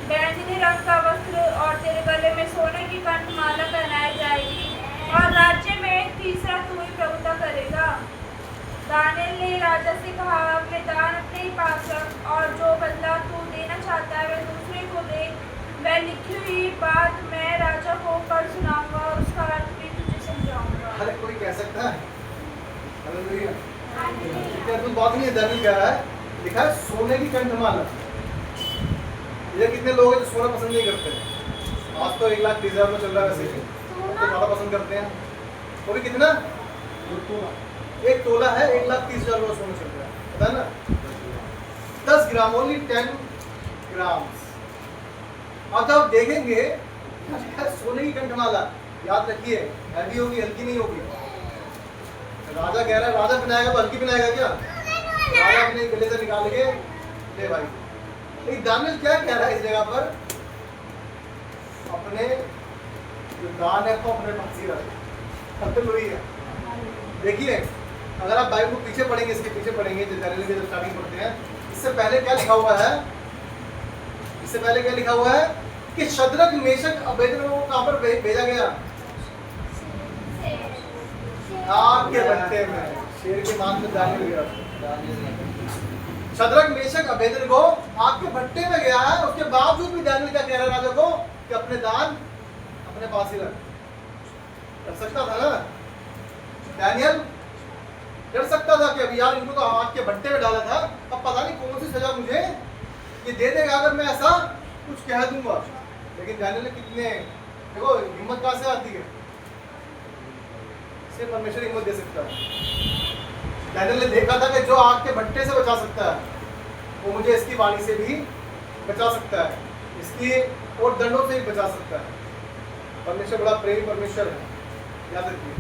बैंगनी रंग का वस्त्र और तेरे गले में सोने की कंठमाला पहनाई जाएगी, और राज्य में तीसरा तू ही प्रभुता करेगा। दानियल ने राजा से कहा, अपने दान अपने ही पास रख, और जो बदला तू देना चाहता है वह दूसरे को दे। वह लिखी हुई बात मैं राजा को पढ़ सुनाऊंगा और उसका अर्थ भी तुझे समझाऊंगा। हर कोई कह सकता है। हालेलुया। क्या कुछ बात नहीं है, दानियल कह रहा है, लिखा है सोने की कंठमाला। ये कितने लोग हैं जो सोना पसंद नहीं करते? आज तो 1,30,000 में चल रहा है, वैसे भी तो ज़्यादा पसंद करते हैं। वो भी कितना? 1 तोला है, 1,30,000 में सोना चल रहा है, पता है ना? 10 ग्राम, ओनली 10 ग्राम। अब जब देखेंगे सोने की कंठमाला, याद रखिए, हैवी होगी, हल्की नहीं होगी। राजा कह रहा है, राजा पहनाएगा तो हल्की पहनाएगा क्या? राजा अपने गले से निकाल के ले भाई। लेकिन दानियल क्या कह रहा है इस जगह पर? अपने जो दान है तो अपने पास ही रख। हालेलुया। देखिए, अगर आप बाइबल को पीछे पढ़ेंगे, इसके पीछे पढ़ेंगे, जो दानियल के स्टार्टिंग पढ़ते हैं, इससे पहले क्या लिखा हुआ है? इससे पहले क्या लिखा हुआ है कि शद्रक, मेशक, अबेदनगो को कहां पर भेजा गया? आग के भट्टे में। शेर के मान में दानियल गया। शद्रक, मेशक, अबेदनगो आग के भट्टे में गया है। उसके बावजूद भी दानियल क्या कह रहा है राजा को कि अपने दान अपने पास ही रख सकता था ना? दानियल डर सकता था कि अभी यार इनको तो आग के भट्टे में डाला था, अब पता नहीं कौन सी सजा मुझे ये दे देगा अगर मैं ऐसा कुछ कह दूंगा। लेकिन दानियल ने कितने, देखो हिम्मत कहां से आती है? सिर्फ परमेश्वर हिम्मत दे सकता है। दानियल ने देखा था कि जो आग के भट्टे से बचा सकता है वो मुझे इसकी वाणी से भी बचा सकता है, इसकी और दंडों से भी बचा सकता है। परमेश्वर बड़ा प्रेमी परमेश्वर है, याद रखिए।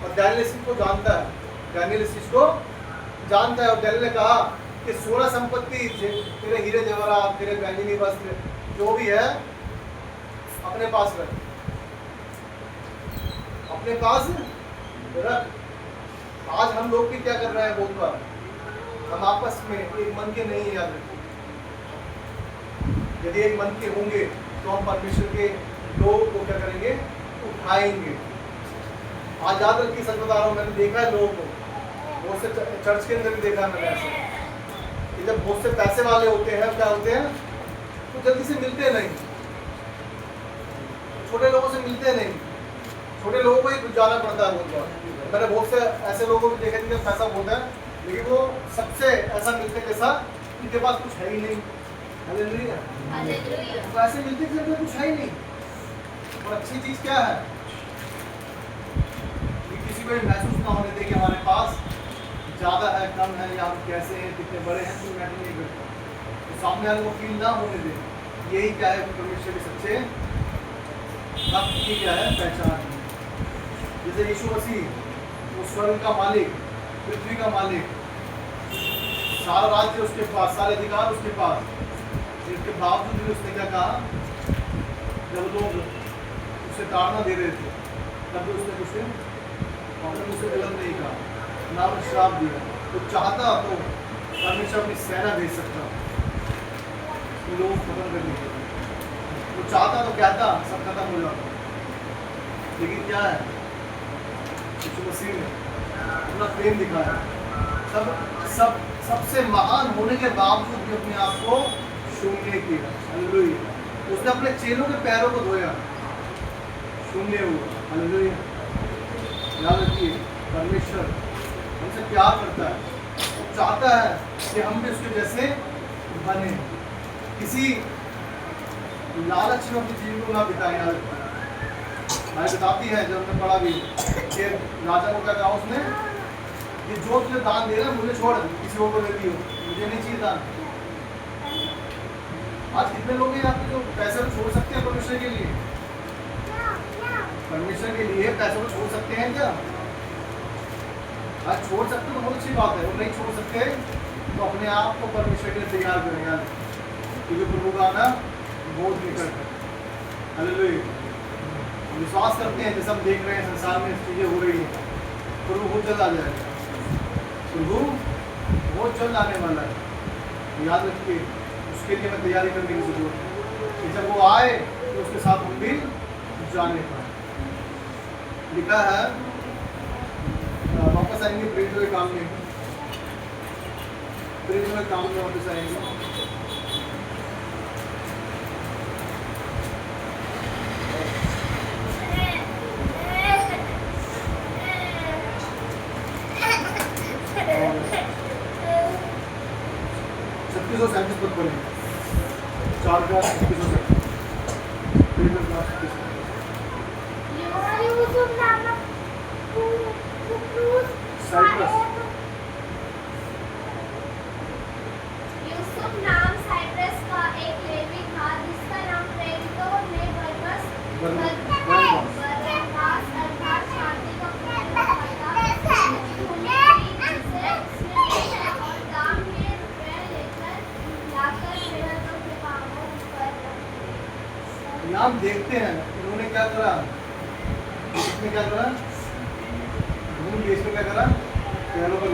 और दानियल इस चीज को जानता है, दानियल इस चीज को जानता है। और दानियल ने कहा कि सोना संपत्ति, तेरे हीरे जवाहरात, तेरे बैंगनी वस्त्र जो भी है अपने पास रख, अपने पास रख। आज हम लोग भी क्या कर रहे हैं? बहुत बार हम आपस में एक मन के नहीं, याद रखिए। यदि एक मन के होंगे तो हम परमेश्वर के लोग को क्या करेंगे? उठाएंगे। आज याद रखिए, सच बता रहा हूँ, मैंने देखा है लोगों को, बहुत से चर्च के अंदर भी देखा है मैंने ऐसे, कि जब बहुत से पैसे वाले होते हैं, क्या होते हैं, तो जल्दी से मिलते नहीं, छोटे लोगों से मिलते नहीं, छोटे लोगों को ही जाना पड़ता है बहुत बार। मैंने बहुत से ऐसे लोगों को देखा जिनका पैसा बहुत है, लेकिन वो सबसे ऐसा मिलते जैसा उनके पास कुछ है ही नहीं। हालेलुया। तो ऐसे मिलते जैसे कुछ है ही नहीं। और अच्छी चीज क्या है कि किसी को महसूस ना होने दे कि हमारे पास ज़्यादा है, कम है, या हम कैसे हैं, कितने बड़े हैं, तो मैटर नहीं करता। तो सामने वाले को फील ना होने दे यही क्या है परमेश्वर के सच्चे भक्त की क्या है पहचान है। जैसे यीशु मसीह वो स्वर्ग का मालिक, पृथ्वी का मालिक, सारा राज्य उसके पास, सारे अधिकार उसके पास, इसके बावजूद भी उसने क्या कहा, जब लोग उसे ताड़ना दे रहे थे तब भी उसने कुछ अपने मुझसे गलत नहीं कहा, ना उसने श्राप दिया। तो चाहता तो परमेश्वर अपनी सेना भेज सकता लोग खत्म कर देंगे, वो चाहता तो कहता सब खत्म हो जाता, लेकिन क्या है यीशु मसीह ने अपना प्रेम दिखाया, सबसे महान होने के बावजूद भी अपने आप को शून्य किया। हालेलुया। उसने अपने चेलों के पैरों को धोया, शून्य हुआ। हालेलुया। याद रखिए परमेश्वर हमसे प्यार करता है, वो चाहता है कि हम भी उसके जैसे बने, किसी लालच में अपने जीवन को ना बिताएं। याद रखिए भाई बताती है, जब हमने पढ़ा भी कि राजा को क्या कहा उसने, ये जो तुझे दान दे रहा है मुझे छोड़, किसी और को दे दियो, मुझे नहीं चाहिए दान। आज कितने लोग हैं आपके जो पैसे को छोड़ सकते हैं परमेश्वर के लिए? परमेश्वर के लिए पैसे को छोड़ सकते हैं क्या? आज छोड़ सकते तो बहुत अच्छी बात है, और नहीं छोड़ सकते तो अपने आप को परमेश्वर के लिए तैयार करें यार, क्योंकि प्रभु का आना बहुत निकट है। हालेलुया। विश्वास करते हैं जैसे हम देख रहे हैं संसार में चीजें हो रही हैं, प्रभु बहुत जल्द आ जाएगा, प्रभु बहुत जल्द आने वाला है। याद रखिए उसके लिए हमें तैयारी करने की जरूरत है कि जब वो आए तो उसके साथ हम भी जाने पाए। लिखा है वापस आएंगे प्रेरित के काम में, प्रेरित के काम में वापस आएंगे। छत्तीस और 37 पद पढ़ेंगे, 4 का 36 और 37। यूसुफ नाम साइप्रस का एक लेवी था जिसका नाम प्रेरितों ने बरनबास अर्थात शांति का पुत्र रखा था। उन्हें जिसे उसने देखा और दाम के रुपए लेकर लाकर प्रेरितों के पांवों पर रख दिए। यहाँ हम देखते हैं उन्होंने क्या करा, इसने क्या करा, उन्होंने देश में क्या करा, पैरों पर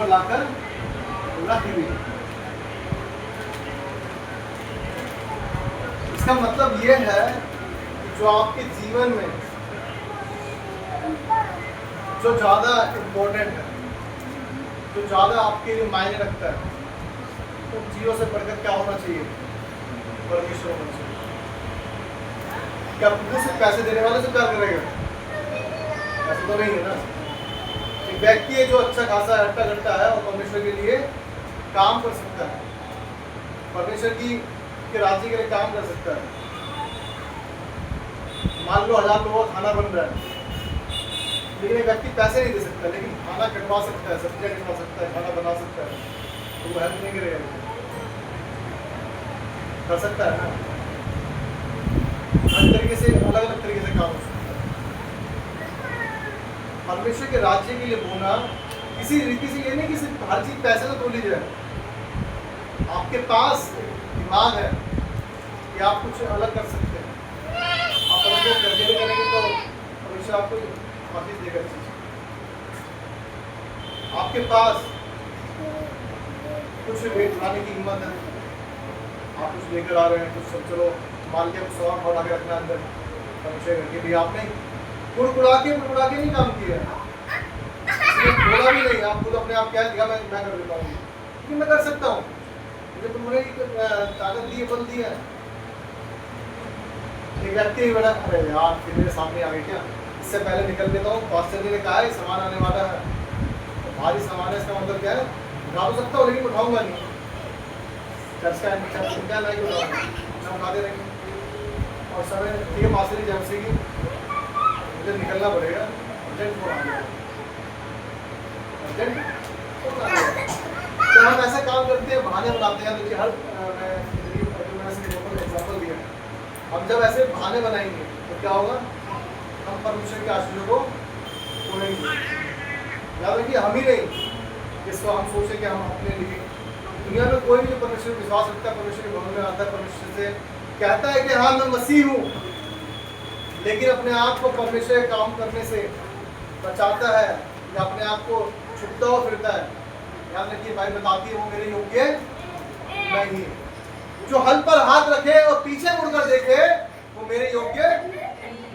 लाकर रख दी। इसका मतलब ये है कि जो आपके जीवन में जो ज्यादा इम्पोर्टेंट है, जो ज्यादा आपके लिए मायने रखता है, तो चीजों से बढ़कर क्या होना चाहिए, परमेश्वर होना चाहिए। क्या प्रभु से पैसे देने वाले से प्यार करेगा? ऐसा तो नहीं है ना। एक व्यक्ति है जो अच्छा खासा हट्टा कट्टा है और परमेश्वर के लिए काम कर सकता है, परमेश्वर के राज्य के लिए काम कर सकता है। मान लो 1000 लोगों का खाना बन रहा है, लेकिन एक व्यक्ति पैसे नहीं दे सकता, लेकिन खाना कटवा सकता है, सब्जियां कटवा सकता है, खाना बना सकता है, तो वो हेल्प नहीं करेगा, कर सकता है ना। हर तरीके से अलग अलग तरीके से काम हो सकता है। परमेश्वर के राज्य के लिए बोना किसी रीति से ये नहीं कि सिर्फ हर चीज पैसे से तोली जाए। आपके पास दिमाग है कि आप कुछ अलग कर सकते हैं, आप परमेश्वर करके भी करेंगे तो परमेश्वर आपको वापिस देगा चीज। आपके पास कुछ वेट उठाने की हिम्मत है, आप कुछ लेकर आ रहे हैं, कुछ सब चलो माल के कुछ सामान उठा के रखना अंदर, परमेश्वर करके भी आपने कुड़कुड़ा के नहीं काम किया, बोला भी नहीं, आप खुद अपने आप क्या दिखा, मैं कर देता हूँ, क्योंकि मैं कर सकता हूँ, मुझे प्रभु ने ताकत दी है, बल दी है। एक व्यक्ति बड़ा, अरे यार फिर मेरे सामने आ गए क्या, इससे पहले निकल लेता हूँ, पास्टर जी ने कहा है सामान आने वाला है, भारी सामान है, इसका मतलब क्या है, उठा तो सकता हूँ लेकिन उठाऊंगा नहीं, चर्च का क्या लाइक उठा दे रहेंगे। और समय ठीक है, पास्टर जी जब से मुझे निकलना पड़ेगा, अर्जेंट फोन आ गया, अर्जेंट फोन आ गया। जब हम ऐसा काम करते हैं, बहाने बनाते हैं, देखिए मैंने एग्जाम्पल दिया, हम जब ऐसे बहाने बनाएंगे तो क्या होगा, हम परमेश्वर के आशीर्वाद को खोएंगे। याद रखिए, हम ही नहीं, जिसको हम सोचे कि हम अपने लिए, दुनिया में कोई भी जो परमेश्वर पर विश्वास रखता है, परमेश्वर के भवन में आता है, परमेश्वर से कहता है कि हाँ मैं मसीह हूँ, लेकिन अपने आप को परमेश्वर के काम करने से बचाता है या अपने आप को छुपता हुआ फिरता है, याद रखिए बाइबल बताती है वो मेरे योग्य नहीं। जो हल पर हाथ रखे और पीछे मुड़कर देखे वो मेरे योग्य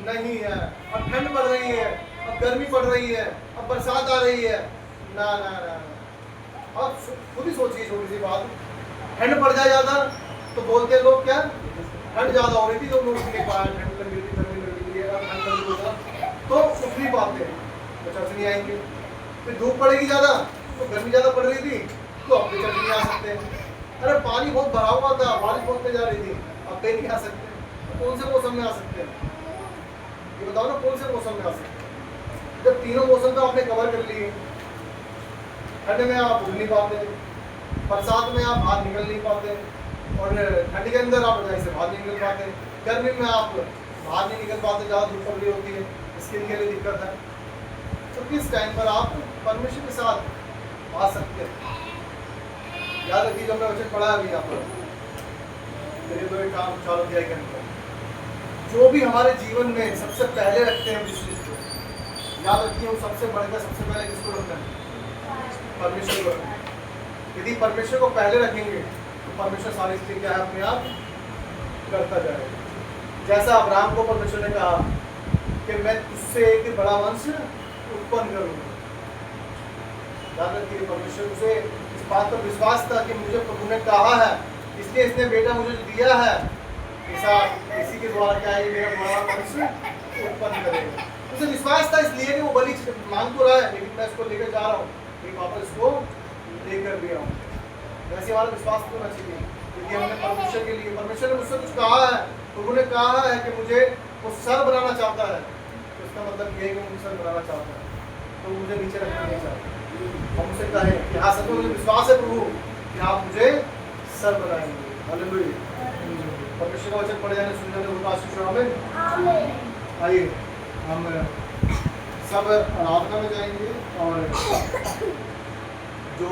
नहीं है। अब ठंड पड़ रही है, अब गर्मी पड़ रही है, अब बरसात आ रही है, ना ना ना, अब खुद ही सोचिए छोटी सी बात, ठंड पड़ जाए ज्यादा तो बोलते हैं लोग क्या, ठंड ज्यादा हो रही थी तो लोग नहीं पाया, ठंड लग रही थी, गर्मी लग रही थी, अब ठंड लग रही है तो उठ नहीं पाते, तो चर्च नहीं आएंगे। फिर धूप पड़ेगी ज्यादा तो गर्मी ज्यादा पड़ रही थी तो अब भी चर्च नहीं आ सकते। अरे पानी बहुत भरा हुआ था, बारिश बहुत तेज आ रही थी, अब भी नहीं आ सकते। तो कौन से मौसम में आ सकते हैं, ये बताओ ना, कौन से मौसम में आ सकते हैं? जब तीनों मौसम तो आपने कवर कर लिए, ठंड में आप उड़ नहीं पाते, बरसात में आप बाहर निकल नहीं पाते, और ठंड के अंदर आप रजाई से बाहर नहीं निकल पाते, गर्मी में आप बाहर नहीं निकल पाते, ज़्यादा धूप पड़ रही होती है, स्किन के लिए दिक्कत है। तो किस टाइम पर आप परमेश्वर के साथ आ सकते हैं? याद रखिए, जो हमने वचन पढ़ा अभी यहाँ पर, मेरे तो एक काम चालू किया के अंदर, जो भी हमारे जीवन में सबसे पहले रखते हैं विश्वास को, याद रखिए वो सबसे बढ़कर सबसे पहले किसको रखना है? परमेश्वर को रखना है। यदि परमेश्वर को पहले रखेंगे तो परमेश्वर सारी चीजें क्या है अपने आप करता जाएगा। जैसा अब्राहम को परमेश्वर ने कहा कि मैं तुझसे एक बड़ा वंश उत्पन्न करूंगा, याद रखिए परमेश्वर उसे इस बात पर विश्वास था कि मुझे प्रभु ने कहा है, इसलिए इसने बेटा मुझे दिया है, ऐसा इसी के द्वारा क्या है, मेरा बड़ा वंश उत्पन्न करेगा। उसे विश्वास था, इसलिए कि वो बलि मांग तो रहा है, लेकिन मैं इसको लेकर जा रहा हूँ, एक वापस इसको लेकर भी आऊँ। वैसे हमारा विश्वास होना चाहिए, क्योंकि हमने परमेश्वर के लिए, परमेश्वर ने मुझसे कुछ कहा है, प्रभु ने कहा है कि मुझे वो सर बनाना चाहता है, तो इसका मतलब ये है कि मुझे सर बनाना चाहता है, तो मुझे नीचे रखना नहीं चाहता। हम उसे कहें कि हाँ सच में मुझे विश्वास है प्रभु कि आप मुझे सर बनाएंगे। हालेलुया। परमेश्वर का वचन पढ़े जाने सुनने में बहुत आशीष हो। आमीन। आइए हम सब आराधना में जाएंगे, और जो